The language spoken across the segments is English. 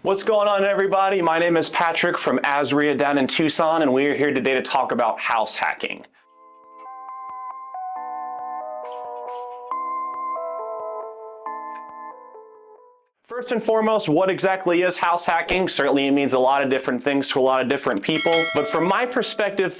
What's going on, everybody? My name is Patrick from Azreia down in Tucson, and we are here today to talk about house hacking. First and foremost, what exactly is house hacking? Certainly it means a lot of different things to a lot of different people, but from my perspective,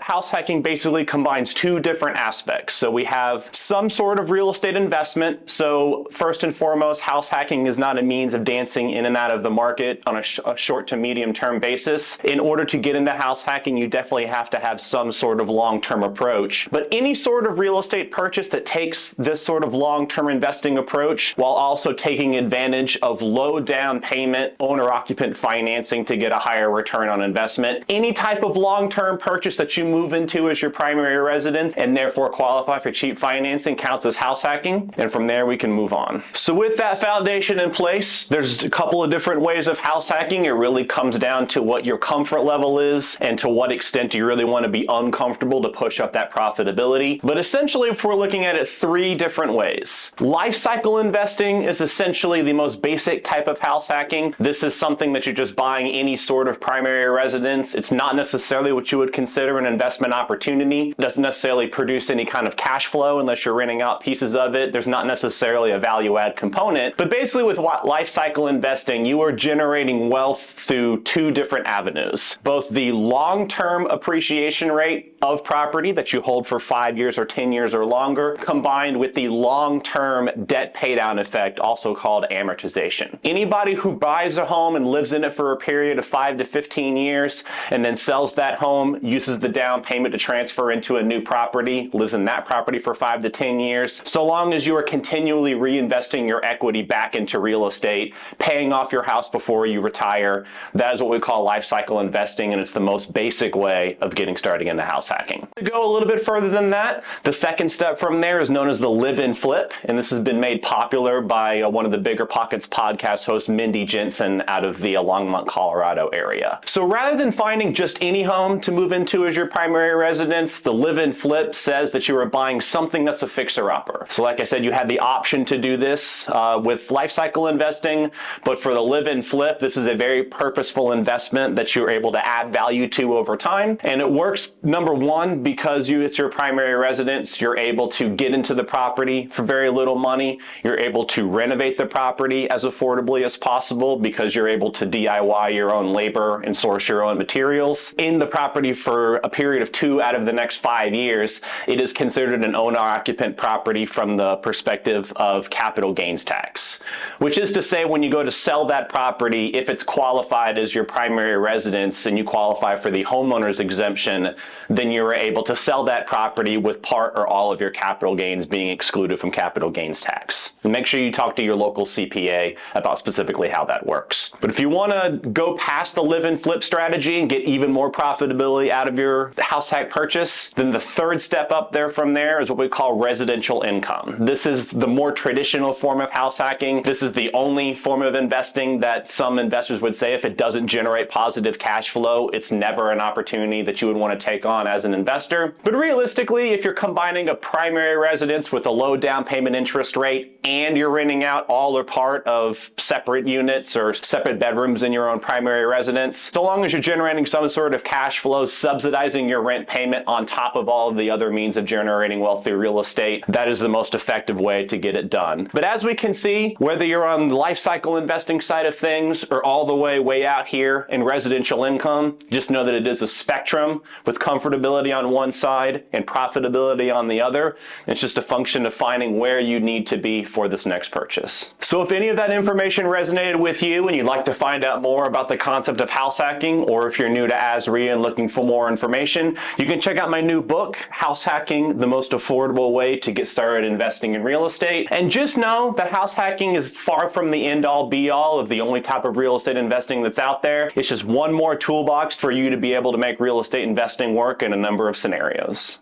house hacking basically combines two different aspects. So we have some sort of real estate investment. So first and foremost, house hacking is not a means of dancing in and out of the market on a short to medium term basis. In order to get into house hacking, you definitely have to have some sort of long-term approach. But any sort of real estate purchase that takes this sort of long-term investing approach while also taking advantage of low down payment owner-occupant financing to get a higher return on investment. Any type of long-term purchase that you move into as your primary residence and therefore qualify for cheap financing counts as house hacking, and from there we can move on. So with that foundation in place, there's a couple of different ways of house hacking. It really comes down to what your comfort level is and to what extent do you really want to be uncomfortable to push up that profitability. But essentially, if we're looking at it three different ways. Life cycle investing is essentially the most basic type of house hacking. This is something that you're just buying any sort of primary residence. It's not necessarily what you would consider an investment opportunity. It doesn't necessarily produce any kind of cash flow unless you're renting out pieces of it. There's not necessarily a value add component. But basically with life cycle investing, you are generating wealth through two different avenues. Both the long-term appreciation rate of property that you hold for 5 years or 10 years or longer, combined with the long-term debt paydown effect, also called amortization. Anybody who buys a home and lives in it for a period of 5 to 15 years and then sells that home, uses the down payment to transfer into a new property, lives in that property for 5 to 10 years, so long as you are continually reinvesting your equity back into real estate, paying off your house before you retire, that is what we call life cycle investing, and it's the most basic way of getting started into house hacking. To go a little bit further than that, the second step from there is known as the live-in flip, and this has been made popular by one of the Bigger Pockets podcast host, Mindy Jensen, out of the Longmont, Colorado area. So rather than finding just any home to move into as your primary residence, the live-in flip says that you are buying something that's a fixer-upper. So like I said, you had the option to do this with life cycle investing, but for the live-in flip, this is a very purposeful investment that you're able to add value to over time. And it works, number one, because it's your primary residence, you're able to get into the property for very little money. You're able to renovate the property as affordably as possible because you're able to DIY your own labor and source your own materials. In the property for a period of 2 out of the next 5 years, it is considered an owner-occupant property from the perspective of capital gains tax, which is to say when you go to sell that property, if it's qualified as your primary residence and you qualify for the homeowner's exemption, then you're able to sell that property with part or all of your capital gains being excluded from capital gains tax. And make sure you talk to your local CPA about specifically how that works. But if you want to go past the live and flip strategy and get even more profitability out of your house hack purchase, then the third step up there from there is what we call residential income. This is the more traditional form of house hacking. This is the only form of investing that some investors would say if it doesn't generate positive cash flow, it's never an opportunity that you would want to take on as an investor. But realistically, if you're combining a primary residence with a low down payment interest rate and you're renting out all or part of separate units or separate bedrooms in your own primary residence, so long as you're generating some sort of cash flow, subsidizing your rent payment on top of all of the other means of generating wealth through real estate, that is the most effective way to get it done. But as we can see, whether you're on the life cycle investing side of things or all the way out here in residential income, just know that it is a spectrum with comfortability on one side and profitability on the other. It's just a function of finding where you need to be for this next purchase. So if any of that information resonated with you and you'd like to find out more about the concept of house hacking, or if you're new to Azreia and looking for more information, you can check out my new book, House Hacking, the Most Affordable Way to Get Started Investing in Real Estate. And just know that house hacking is far from the end-all be-all of the only type of real estate investing that's out there. It's just one more toolbox for you to be able to make real estate investing work in a number of scenarios.